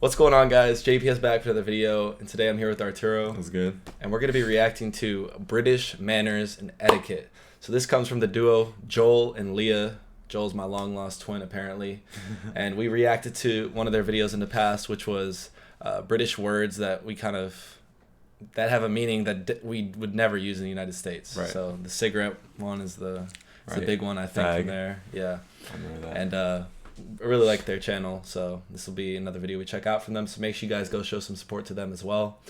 What's going on, guys? JPS back for another video, and today I'm here with Arturo. That's good. And we're going to be reacting to British manners and etiquette. So this comes from the duo Joel and Leah. Joel's my long-lost twin, apparently. And we reacted to one of their videos in the past, which was British words that that have a meaning that we would never use in the United States. Right. So the cigarette one is the big one, I think, Fag. from there. Yeah. I remember that. And I really like their channel, so this will be another video we check out from them. So make sure you guys go show some support to them as well.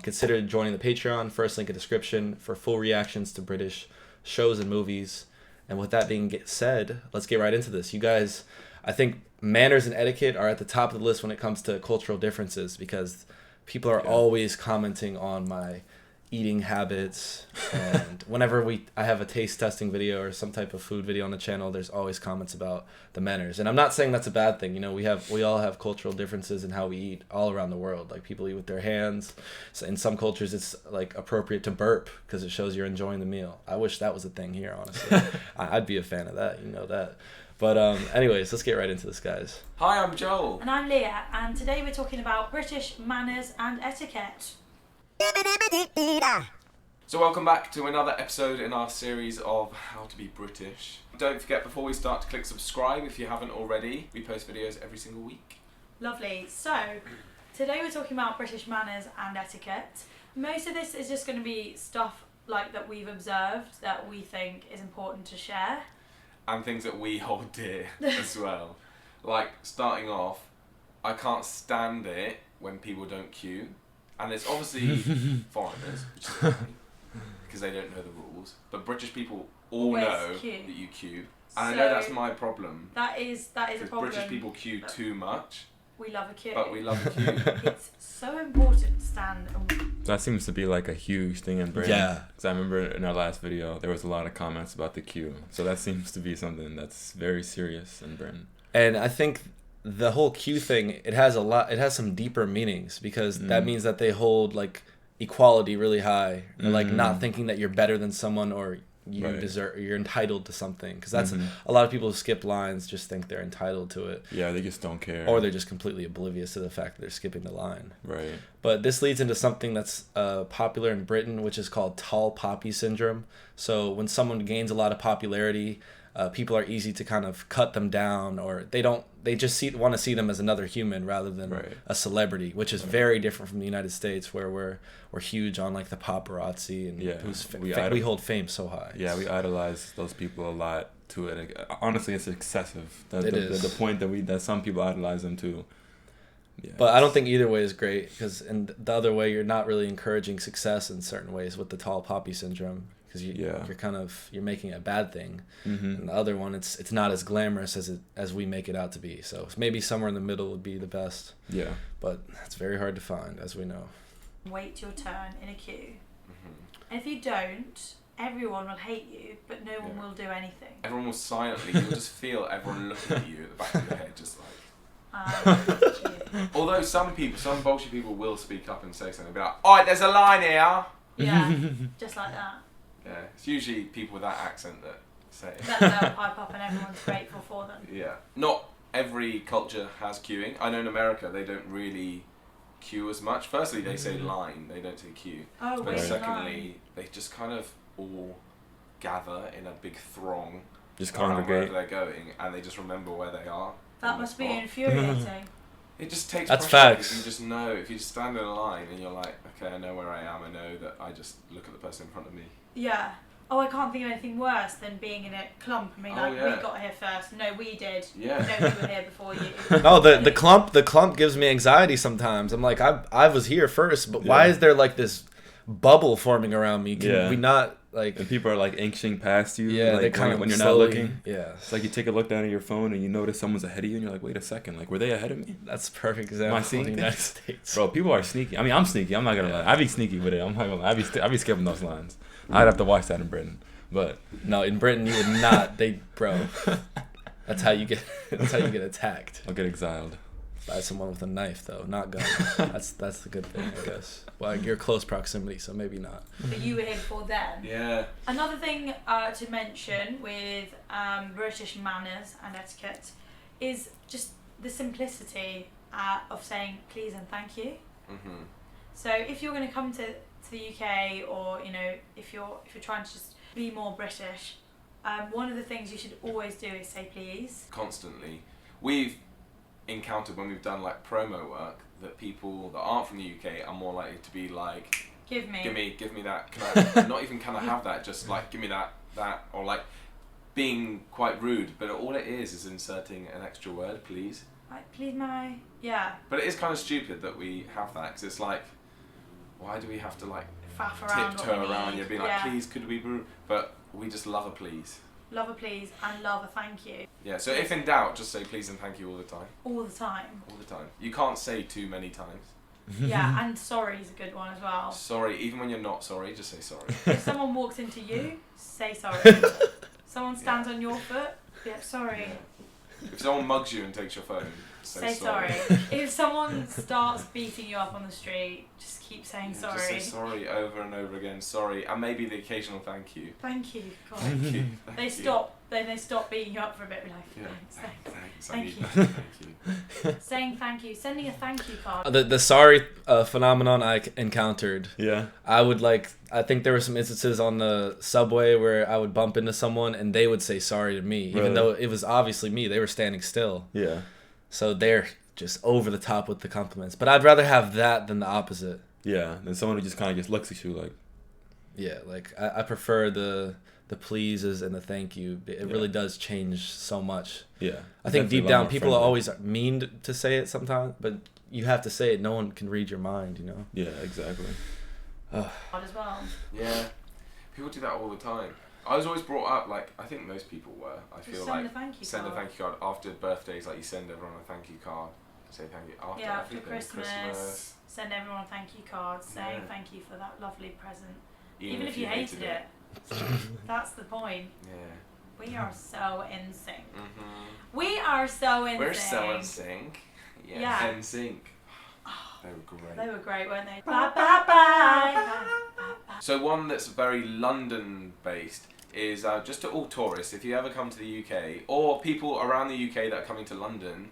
Consider joining the Patreon. First link in description for full reactions to British shows and movies. And with that being said, let's get right into this. You guys, I think manners and etiquette are at the top of the list when it comes to cultural differences, because people are always commenting on my eating habits, and whenever I have a taste testing video or some type of food video on the channel, there's always comments about the manners. And I'm not saying that's a bad thing. You know, we all have cultural differences in how we eat all around the world. Like, people eat with their hands. So in some cultures it's like appropriate to burp because it shows you're enjoying the meal. I wish that was a thing here, honestly. I'd be a fan of that, you know that. But anyways, let's get right into this, guys. Hi, I'm Joel. And I'm Leah, and today we're talking about British manners and etiquette. So welcome back to another episode in our series of How to Be British. Don't forget, before we start, to click subscribe if you haven't already. We post videos every single week. Lovely. So, today we're talking about British manners and etiquette. Most of this is just going to be stuff like that we've observed that we think is important to share. And things that we hold dear as well. Like, starting off, I can't stand it when people don't queue. And it's obviously foreigners, which is fine, because they don't know the rules. But British people all Always know queue. that you queue. And So I know that's my problem. That is a Because problem. British people queue too much, We love a queue. but we love a queue. It's so important to stand and That seems to be like a huge thing in Britain. Yeah. Because I remember in our last video, there was a lot of comments about the queue. So that seems to be something that's very serious in Britain. And I think the whole queue thing, it has some deeper meanings, because that means that they hold like equality really high. They're like not thinking that you're better than someone, or you're entitled to something, because that's a lot of people who skip lines just think they're entitled to it. Yeah, they just don't care. Or they're just completely oblivious to the fact that they're skipping the line. Right. But this leads into something that's popular in Britain, which is called tall poppy syndrome. So when someone gains a lot of popularity, people are easy to kind of cut them down, or they just want to see them as another human rather than a celebrity, which is very different from the United States, where we're huge on like the paparazzi, and we hold fame so high. Yeah, we idolize those people a lot to it. Honestly, it's excessive. It is. The point that some people idolize them to. Yeah. But I don't think either way is great, because in the other way, you're not really encouraging success in certain ways with the tall poppy syndrome, because you're making it a bad thing. And the other one, it's not as glamorous as we make it out to be. So maybe somewhere in the middle would be the best. Yeah. But it's very hard to find, as we know. wait your turn in a queue. And if you don't, everyone will hate you, but no one will do anything. Everyone will silently, you'll just feel everyone looking at you at the back of your head, just like... Although some bullshit people will speak up and say something, be like, "Alright, there's a line here." Yeah, just like that. Yeah, it's usually people with that accent that say it. That they'll pipe up and everyone's grateful for them. Yeah. Not every culture has queuing. I know in America they don't really queue as much. Firstly, they say line, they don't say queue. Oh, but wait, secondly, they just kind of all gather in a big throng. Just around congregate. wherever they're going, and they just remember where they are. That must be infuriating. It just takes That's pressure, facts. because you just know, if you just stand in a line and you're like, okay, I know where I am, I know that I just look at the person in front of me. Yeah. Oh, I can't think of anything worse than being in a clump and being like, yeah. we got here first. No, we did. Yeah. No, we were here before you. No, the clump gives me anxiety sometimes. I'm like, I was here first, but why is there like this bubble forming around me? Can we not like? And people are like inching past you. Yeah, like, they kind of when you're slowly, not looking. Yeah, It's like you take a look down at your phone and you notice someone's ahead of you, and you're like, wait a second, like, were they ahead of me? that's a perfect example Am I of seeing the things? United States. Bro, people are sneaky. I mean, I'm sneaky. I'm not gonna lie. I be sneaky with it. I'm not gonna lie. I be skipping those lines. I'd have to watch that in Britain, but No, in Britain you would not. That's how you get attacked I'll get exiled. by someone with a knife, though, not gun. That's the good thing, I guess. Well, you're close proximity, so maybe not. But you were here before them. Yeah. Another thing to mention with British manners and etiquette is just the simplicity of saying please and thank you. Mhm. So if you're going to come to the UK, or you know, if you're trying to just be more British, one of the things you should always do is say please. Constantly. We've encountered when we've done like promo work that people that aren't from the UK are more likely to be like, Give me that. Can I not even can I have that? Just like give me that, or like being quite rude. But all it is inserting an extra word, please. Like, please, yeah. But it is kind of stupid that we have that, because it's like, why do we have to like Faff around tiptoe around? You'd be like, yeah. please, could we? But we just love a please. Love a please and love a thank you. Yeah. So if in doubt, just say please and thank you all the time. All the time. All the time. You can't say too many times. Yeah, and sorry is a good one as well. Sorry, even when you're not sorry, just say sorry. If someone walks into you, say sorry. Someone stands on your foot, yeah, sorry. Yeah. If someone mugs you and takes your phone, say sorry. If someone starts beating you up on the street, just keep saying sorry. Just say sorry over and over again. Sorry, and maybe the occasional thank you. Thank you. God. Thank you. They stop. Then they stop beating you up for a bit. We're like, Yeah. thanks. Thank you. Thank you. Saying thank you. Sending a thank you card. The sorry phenomenon I encountered. Yeah. I think there were some instances on the subway where I would bump into someone and they would say sorry to me, even though it was obviously me. They were standing still. Yeah. So they're just over the top with the compliments. But I'd rather have that than the opposite. Yeah. And someone who just kind of just looks at you like. Yeah, like I prefer the pleases and the thank you. It really does change so much. Yeah. I think deep down people are always mean to say it sometimes, but you have to say it. No one can read your mind, you know? Yeah, exactly. As well. Yeah. People do that all the time. I was always brought up, like, I think most people were. I feel like send a thank you card after birthdays, like you send everyone a thank you card. Say thank you after Christmas. Send everyone a thank you card saying thank you for that lovely present. Even if you hated it. That's the point. Yeah. We are so in sync. Mm-hmm. We are so in sync. We're so in sync. Yeah. In sync. They were great. They were great, weren't they? Bye, bye, bye. So one that's very London based is just to all tourists, if you ever come to the UK, or people around the UK that are coming to London,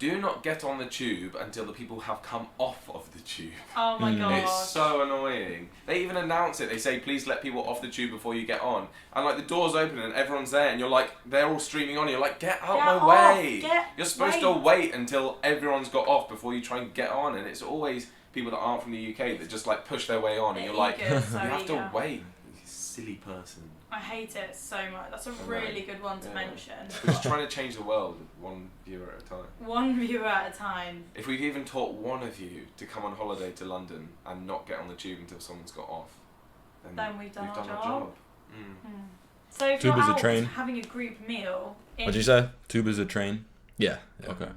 do not get on the tube until the people have come off of the tube. Oh my god. It's so annoying. They even announce it. They say, please let people off the tube before you get on. And like the doors open and everyone's there and you're like, they're all streaming on. You're like, get out my way. You're supposed to wait until everyone's got off before you try and get on. And it's always people that aren't from the UK that just like push their way on. And you're like, you have to wait. You silly person. I hate it so much. That's a really good one to mention. We're just trying to change the world one viewer at a time. One viewer at a time. If we've even taught one of you to come on holiday to London and not get on the tube until someone's got off, then we've done our job. So if Tube you're is a out train. having a group meal... What'd you say? Tube is a train? Yeah. Okay.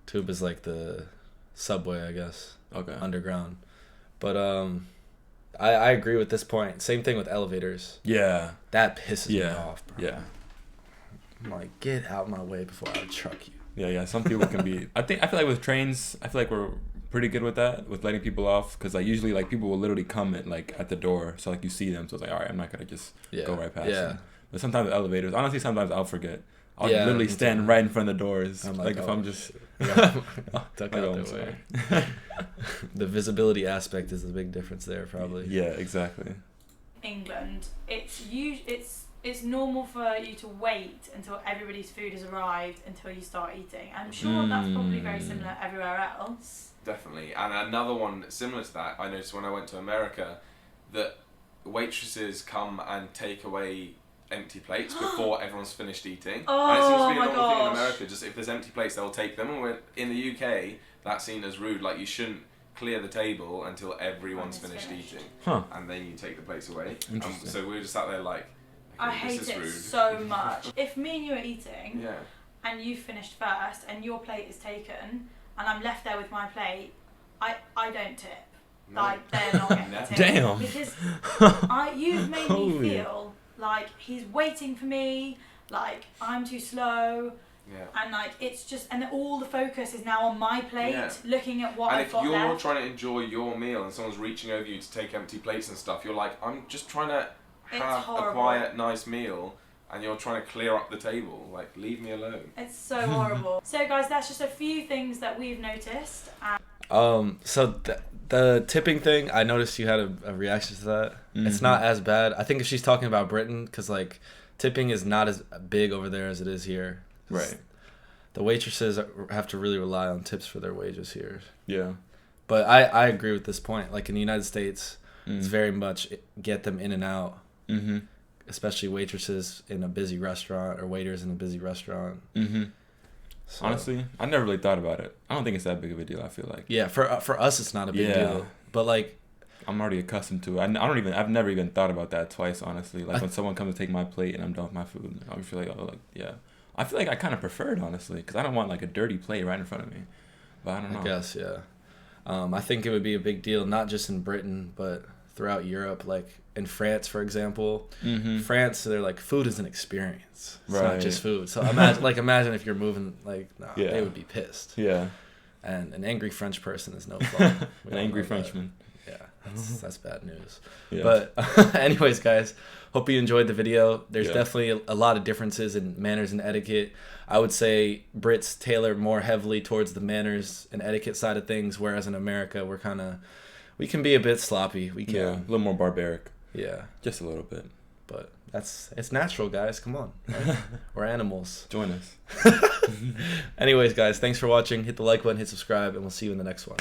Tube is like the subway, I guess. Okay. Underground. But I agree with this point. Same thing with elevators. Yeah. That pisses me off, bro. Yeah. I'm like, get out my way before I truck you. Yeah. Some people can be... I feel like with trains, I feel like we're pretty good with that, with letting people off, because like usually like people will literally come at the door, so like you see them, so it's like, all right, I'm not gonna just go right past them. But sometimes with elevators, honestly, sometimes I'll forget. I'll literally stand right in front of the doors. I'm like if I'm just... Duck out their way. The visibility aspect is the big difference there, probably. Yeah, exactly. England, it's normal for you to wait until everybody's food has arrived until you start eating. I'm sure that's probably very similar everywhere else. Definitely. And another one similar to that, I noticed when I went to America, that waitresses come and take away empty plates before everyone's finished eating. And it seems to be a normal thing in America, just if there's empty plates, they'll take them. And in the UK, that's seen as rude. Like, you shouldn't clear the table until everyone's finished eating. And then you take the plates away. So we were just sat there like, okay, I hate it so much. If me and you are eating, and you finished first, and your plate is taken, and I'm left there with my plate, I don't tip. No. Like, they're not getting a tip. Damn. Because you've made me feel like he's waiting for me, like I'm too slow. And like it's just, and all the focus is now on my plate, looking at what I've got left. And if you're trying to enjoy your meal and someone's reaching over you to take empty plates and stuff, you're like, I'm just trying to have a quiet, nice meal, and you're trying to clear up the table. Like, leave me alone. It's so horrible. So guys, that's just a few things that we've noticed. So the tipping thing, I noticed you had a reaction to that. Mm-hmm. It's not as bad. I think if she's talking about Britain, because like tipping is not as big over there as it is here. Right. The waitresses have to really rely on tips for their wages here. Yeah. But I agree with this point. Like in the United States, it's very much get them in and out. Mm-hmm. Especially waitresses in a busy restaurant or waiters in a busy restaurant. Mm-hmm. So, honestly, I never really thought about it. I don't think it's that big of a deal. I feel like. Yeah, for us, it's not a big deal. But like, I'm already accustomed to it. I've never even thought about that twice. Honestly, like when someone comes to take my plate and I'm done with my food, I feel like, I feel like I kind of prefer it honestly, because I don't want like a dirty plate right in front of me. But I don't know. I guess I think it would be a big deal, not just in Britain, but throughout Europe. Like in France, for example, France, they're like, food is an experience. It's not just food. So imagine if you're moving, like, they would be pissed. Yeah. And an angry French person is no fun. An angry Frenchman. Yeah, that's bad news. Yeah. But anyways, guys, hope you enjoyed the video. There's definitely a lot of differences in manners and etiquette. I would say Brits tailor more heavily towards the manners and etiquette side of things, whereas in America, we can be a bit sloppy. We can. Yeah, a little more barbaric. Yeah. Just a little bit. But it's natural, guys. Come on. Right? We're animals. Join us. Anyways, guys, thanks for watching. Hit the like button, hit subscribe, and we'll see you in the next one.